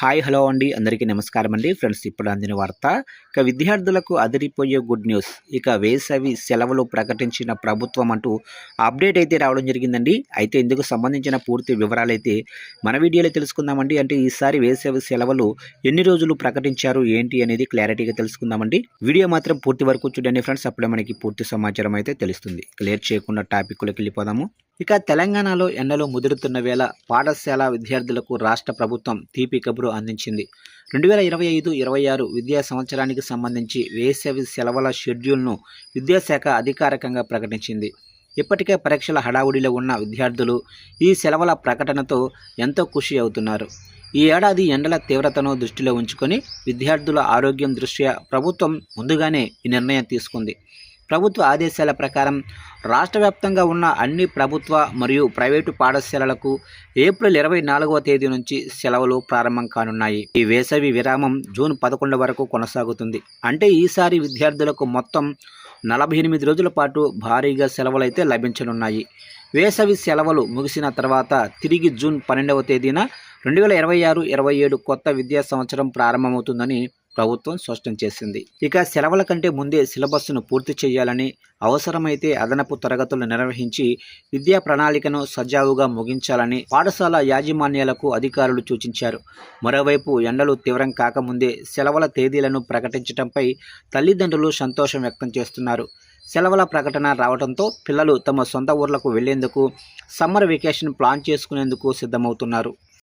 Hi hello అండి అందరికీ నమస్కారం అండి ఫ్రెండ్స్. ఇప్పుడు అందిన వార్త, ఇక విద్యార్థులకు అదిరిపోయే గుడ్ న్యూస్. ఇక వేసవి సెలవులు ప్రకటించిన ప్రభుత్వం అంటూ అప్డేట్ అయితే రావడం జరిగిందండి. అయితే ఇందుకు సంబంధించిన పూర్తి వివరాలు అయితే మన వీడియోలో తెలుసుకుందామండి. అంటే ఈసారి వేసవి సెలవులు ఎన్ని రోజులు ప్రకటించారు ఏంటి అనేది క్లారిటీగా తెలుసుకుందామండి. వీడియో మాత్రం పూర్తి వరకు చూడండి ఫ్రెండ్స్, అప్పుడే మనకి పూర్తి సమాచారం అయితే తెలుస్తుంది. క్లియర్ చేయకుండా టాపిక్లోకి వెళ్ళిపోదాము. ఇక తెలంగాణలో ఎండలు ముదురుతున్న వేళ పాఠశాల విద్యార్థులకు రాష్ట్ర ప్రభుత్వం తీపి కబురు అందించింది. 2025-26 విద్యా సంవత్సరానికి సంబంధించి వేసవి సెలవుల షెడ్యూల్ను విద్యాశాఖ అధికారికంగా ప్రకటించింది. ఇప్పటికే పరీక్షల హడావుడిలో ఉన్న విద్యార్థులు ఈ సెలవుల ప్రకటనతో ఎంతో ఖుషి అవుతున్నారు. ఈ ఏడాది ఎండల తీవ్రతను దృష్టిలో ఉంచుకొని విద్యార్థుల ఆరోగ్యం దృష్ట్యా ప్రభుత్వం ముందుగానే ఈ నిర్ణయం తీసుకుంది. ప్రభుత్వ ఆదేశాల ప్రకారం రాష్ట్ర వ్యాప్తంగా ఉన్న అన్ని ప్రభుత్వ మరియు ప్రైవేటు పాఠశాలలకు ఏప్రిల్ 24వ తేదీ నుంచి సెలవులు ప్రారంభం కానున్నాయి. ఈ వేసవి విరామం జూన్ 11 వరకు కొనసాగుతుంది. అంటే ఈసారి విద్యార్థులకు మొత్తం 48 రోజుల పాటు భారీగా సెలవులు అయితే లభించనున్నాయి. వేసవి సెలవులు ముగిసిన తర్వాత తిరిగి జూన్ 12వ తేదీన 2026-27 కొత్త విద్యా సంవత్సరం ప్రారంభమవుతుందని ప్రభుత్వం స్పష్టం చేసింది. ఇక సెలవుల కంటే ముందే సిలబస్ను పూర్తి చేయాలని, అవసరమైతే అదనపు తరగతులు నిర్వహించి విద్యా ప్రణాళికను సజావుగా ముగించాలని పాఠశాల యాజమాన్యాలకు అధికారులు సూచించారు. మరోవైపు ఎండలు తీవ్రం కాకముందే సెలవుల తేదీలను ప్రకటించడంపై తల్లిదండ్రులు సంతోషం వ్యక్తం చేస్తున్నారు. సెలవుల ప్రకటన రావడంతో పిల్లలు తమ సొంత ఊర్లకు వెళ్లేందుకు, సమ్మర్ వెకేషన్ ప్లాన్ చేసుకునేందుకు సిద్ధమవుతున్నారు.